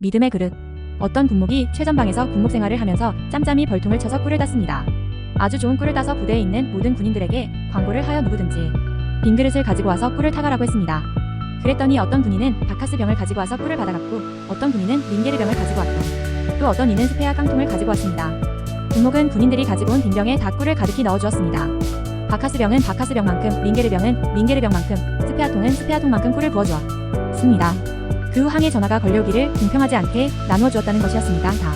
믿음의 그릇. 어떤 군목이 최전방에서 군목 생활을 하면서 짬짬이 벌통을 쳐서 꿀을 땄습니다. 아주 좋은 꿀을 따서 부대에 있는 모든 군인들에게 광고를 하여 누구든지 빈 그릇을 가지고 와서 꿀을 타가라고 했습니다. 그랬더니 어떤 군인은 바카스 병을 가지고 와서 꿀을 받아갔고, 어떤 군인은 링게르 병을 가지고 왔고, 또 어떤 이는 스페아 깡통을 가지고 왔습니다. 군목은 군인들이 가지고 온 빈 병에 다 꿀을 가득히 넣어주었습니다. 바카스 병은 바카스 병만큼, 링게르 병은 링게르 병만큼, 스페아 통은 스페아 통만큼 꿀을 부어주었습니다. 그 후 항해 전화가 걸려오기를 공평하지 않게 나누어 주었다는 것이었습니다. 다.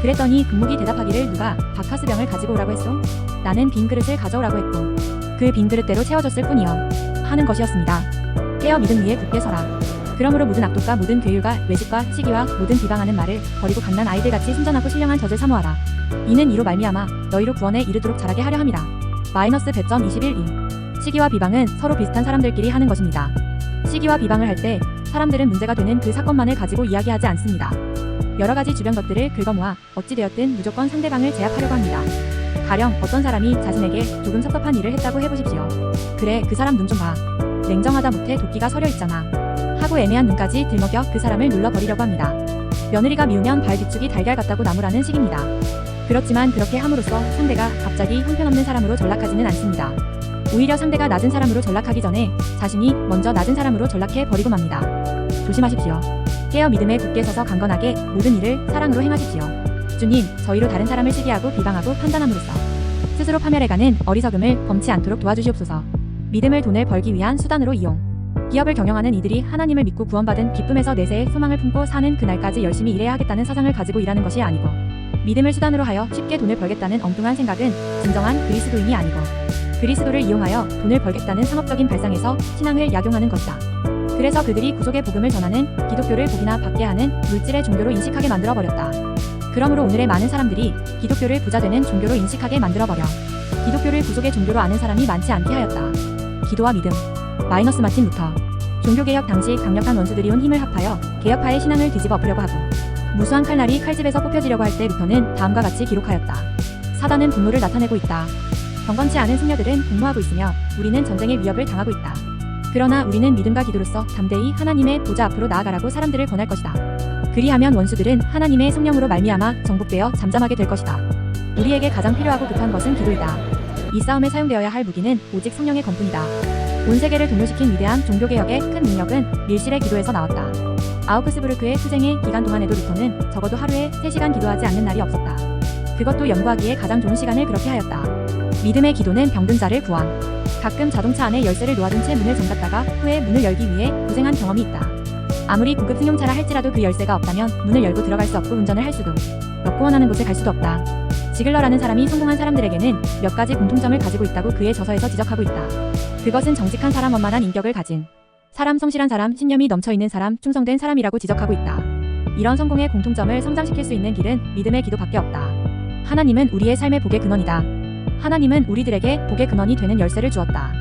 그랬더니 군목이 대답하기를 누가 바카스 병을 가지고 오라고 했소? 나는 빈 그릇을 가져오라고 했고, 그 빈 그릇대로 채워줬을 뿐이요 하는 것이었습니다. 깨어 믿음 위에 굳게 서라. 그러므로 모든 악독과 모든 괴율과 외식과 시기와 모든 비방하는 말을 버리고 갓난 아이들같이 순전하고 신령한 젖을 사모하라. 이는 이로 말미암아 너희로 구원에 이르도록 자라게 하려 함이라. 마이너스 배점 21이 시기와 비방은 서로 비슷한 사람들끼리 하는 것입니다. 시기와 비방을 할 때 사람들은 문제가 되는 그 사건만을 가지고 이야기하지 않습니다. 여러가지 주변 것들을 긁어모아 어찌되었든 무조건 상대방을 제압하려고 합니다. 가령 어떤 사람이 자신에게 조금 섭섭한 일을 했다고 해보십시오. 그래, 그 사람 눈 좀 봐. 냉정하다 못해 도끼가 서려 있잖아 하고 애매한 눈까지 들먹여 그 사람을 눌러버리려고 합니다. 며느리가 미우면 발 뒤축이 달걀 같다고 나무라는 식입니다. 그렇지만 그렇게 함으로써 상대가 갑자기 형편없는 사람으로 전락하지는 않습니다. 오히려 상대가 낮은 사람으로 전락하기 전에 자신이 먼저 낮은 사람으로 전락해 버리고 맙니다. 조심하십시오. 깨어 믿음에 굳게 서서 강건하게 모든 일을 사랑으로 행하십시오. 주님, 저희로 다른 사람을 시기하고 비방하고 판단함으로써 스스로 파멸해가는 어리석음을 범치 않도록 도와주시옵소서. 믿음을 돈을 벌기 위한 수단으로 이용. 기업을 경영하는 이들이 하나님을 믿고 구원받은 기쁨에서 내세의 소망을 품고 사는 그날까지 열심히 일해야 하겠다는 사상을 가지고 일하는 것이 아니고, 믿음을 수단으로 하여 쉽게 돈을 벌겠다는 엉뚱한 생각은 진정한 그리스도인이 아니고, 그리스도를 이용하여 돈을 벌겠다는 상업적인 발상에서 신앙을 약용하는 것이다. 그래서 그들이 구속의 복음을 전하는 기독교를 복이나 받게 하는 물질의 종교로 인식하게 만들어버렸다. 그러므로 오늘의 많은 사람들이 기독교를 부자 되는 종교로 인식하게 만들어버려 기독교를 구속의 종교로 아는 사람이 많지 않게 하였다. 기도와 믿음. 마이너스 마틴 루터. 종교개혁 당시 강력한 원수들이 온 힘을 합하여 개혁파의 신앙을 뒤집어 엎으려고 하고, 무수한 칼날이 칼집에서 뽑혀지려고 할 때 루터는 다음과 같이 기록하였다. 사단은 분노를 나타내고 있다. 경건치 않은 승려들은 공모하고 있으며 우리는 전쟁의 위협을 당하고 있다. 그러나 우리는 믿음과 기도로서 담대히 하나님의 보좌 앞으로 나아가라고 사람들을 권할 것이다. 그리하면 원수들은 하나님의 성령으로 말미암아 정복되어 잠잠하게 될 것이다. 우리에게 가장 필요하고 급한 것은 기도이다. 이 싸움에 사용되어야 할 무기는 오직 성령의 검뿐이다. 온 세계를 동요시킨 위대한 종교개혁의 큰 능력은 밀실의 기도에서 나왔다. 아우크스부르크의 투쟁의 기간 동안에도 루터는 적어도 하루에 3시간 기도하지 않는 날이 없었다. 그것도 연구하기에 가장 좋은 시간을 그렇게 하였다. 믿음의 기도는 병든 자를 구함. 가끔 자동차 안에 열쇠를 놓아둔 채 문을 잠갔다가 후에 문을 열기 위해 고생한 경험이 있다. 아무리 고급 승용차라 할지라도 그 열쇠가 없다면 문을 열고 들어갈 수 없고 운전을 할 수도 없고 원하는 곳에 갈 수도 없다. 지글러라는 사람이 성공한 사람들에게는 몇 가지 공통점을 가지고 있다고 그의 저서에서 지적하고 있다. 그것은 정직한 사람, 원만한 인격을 가진 사람, 성실한 사람, 신념이 넘쳐있는 사람, 충성된 사람이라고 지적하고 있다. 이런 성공의 공통점을 성장시킬 수 있는 길은 믿음의 기도밖에 없다. 하나님은 우리의 삶의 복의 근원이다. 하나님은 우리들에게 복의 근원이 되는 열쇠를 주었다.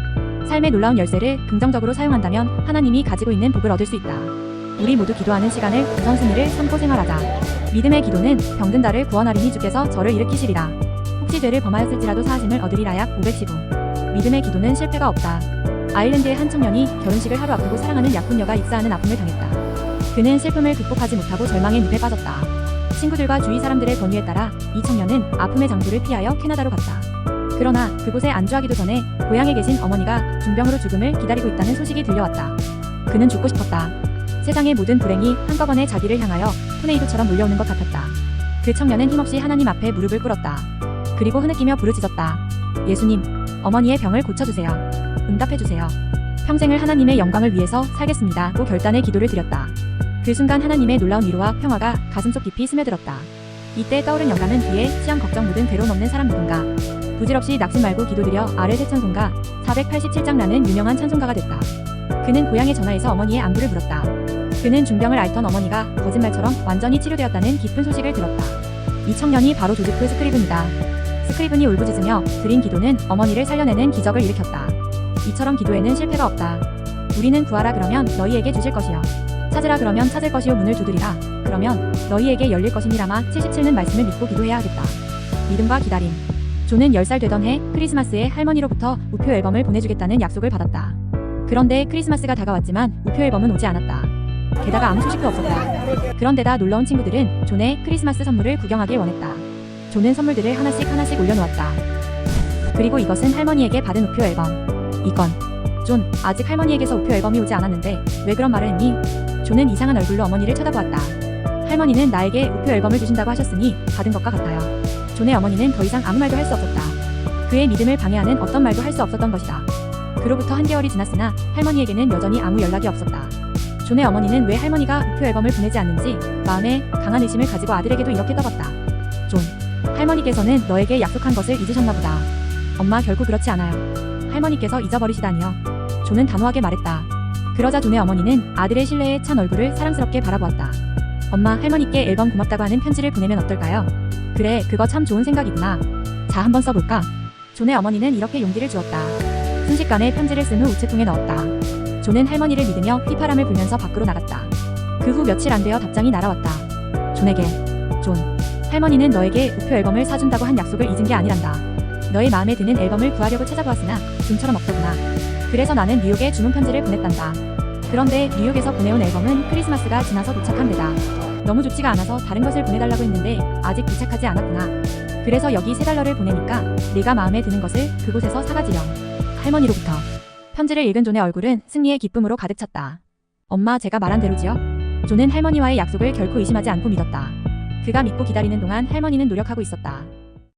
삶의 놀라운 열쇠를 긍정적으로 사용한다면 하나님이 가지고 있는 복을 얻을 수 있다. 우리 모두 기도하는 시간을 우선순위를 삼고 생활하자. 믿음의 기도는 병든 자를 구원하리니 주께서 저를 일으키시리라. 혹시 죄를 범하였을지라도 사하심을 얻으리라. 약 515. 믿음의 기도는 실패가 없다. 아일랜드의 한 청년이 결혼식을 하루 앞두고 사랑하는 약혼녀가 입사하는 아픔을 당했다. 그는 슬픔을 극복하지 못하고 절망의 늪에 빠졌다. 친구들과 주위 사람들의 권유에 따라 이 청년은 아픔의 장소를 피하여 캐나다로 갔다. 그러나 그곳에 안주하기도 전에 고향에 계신 어머니가 중병으로 죽음을 기다리고 있다는 소식이 들려왔다. 그는 죽고 싶었다. 세상의 모든 불행이 한꺼번에 자기를 향하여 토네이도처럼 몰려오는 것 같았다. 그 청년은 힘없이 하나님 앞에 무릎을 꿇었다. 그리고 흐느끼며 부르짖었다. 예수님, 어머니의 병을 고쳐주세요. 응답해주세요. 평생을 하나님의 영광을 위해서 살겠습니다고 결단의 기도를 드렸다. 그 순간 하나님의 놀라운 위로와 평화가 가슴속 깊이 스며들었다. 이때 떠오른 영감은 뒤에 시험 걱정 모든 괴로움 없는 사람 누군가, 부질없이 낙심 말고 기도드려 아를 새 찬송가 487장라는 유명한 찬송가가 됐다. 그는 고향에 전화해서 어머니의 안부를 물었다. 그는 중병을 앓던 어머니가 거짓말처럼 완전히 치료되었다는 기쁜 소식을 들었다. 이 청년이 바로 조지프 스크리븐이다. 스크리븐이 울부짖으며 드린 기도는 어머니를 살려내는 기적을 일으켰다. 이처럼 기도에는 실패가 없다. 우리는 구하라 그러면 너희에게 주실 것이요. 찾으라 그러면 찾을 것이요. 문을 두드리라 그러면 너희에게 열릴 것이니라마 77는 말씀을 믿고 기도해야 하겠다. 믿음과 기다림. 조는 10살 되던 해 크리스마스에 할머니로부터 우표 앨범을 보내주겠다는 약속을 받았다. 그런데 크리스마스가 다가왔지만 우표 앨범은 오지 않았다. 게다가 아무 소식도 없었다. 그런데다 놀러온 친구들은 존의 크리스마스 선물을 구경하길 원했다. 존은 선물들을 하나씩 올려놓았다. 그리고 이것은 할머니에게 받은 우표 앨범. 이건 존, 아직 할머니에게서 우표 앨범이 오지 않았는데 왜 그런 말을 했니? 존은 이상한 얼굴로 어머니를 쳐다보았다. 할머니는 나에게 우표 앨범을 주신다고 하셨으니 받은 것과 같아요. 존의 어머니는 더 이상 아무 말도 할 수 없었다. 그의 믿음을 방해하는 어떤 말도 할 수 없었던 것이다. 그로부터 한개월이 지났으나 할머니에게는 여전히 아무 연락이 없었다. 존의 어머니는 왜 할머니가 우표 앨범을 보내지 않는지 마음에 강한 의심을 가지고 아들에게도 이렇게 떠봤다. 존, 할머니께서는 너에게 약속한 것을 잊으셨나 보다. 엄마 결코 그렇지 않아요. 할머니께서 잊어버리시다니요. 존은 단호하게 말했다. 그러자 존의 어머니는 아들의 신뢰에 찬 얼굴을 사랑스럽게 바라보았다. 엄마, 할머니께 앨범 고맙다고 하는 편지를 보내면 어떨까요? 그래, 그거 참 좋은 생각이구나. 자, 한번 써볼까? 존의 어머니는 이렇게 용기를 주었다. 순식간에 편지를 쓴 후 우체통에 넣었다. 존은 할머니를 믿으며 휘파람을 불면서 밖으로 나갔다. 그 후 며칠 안 되어 답장이 날아왔다. 존에게. 존, 할머니는 너에게 우표 앨범을 사준다고 한 약속을 잊은 게 아니란다. 너의 마음에 드는 앨범을 구하려고 찾아보았으나 좀처럼 없더구나. 그래서 나는 뉴욕에 주문 편지를 보냈단다. 그런데 뉴욕에서 보내온 앨범은 크리스마스가 지나서 도착한 데다. 너무 좋지가 않아서 다른 것을 보내달라고 했는데 아직 도착하지 않았구나. 그래서 여기 $3를 보내니까 네가 마음에 드는 것을 그곳에서 사가지렴. 할머니로부터. 편지를 읽은 존의 얼굴은 승리의 기쁨으로 가득 찼다. 엄마, 제가 말한 대로지요? 존은 할머니와의 약속을 결코 의심하지 않고 믿었다. 그가 믿고 기다리는 동안 할머니는 노력하고 있었다.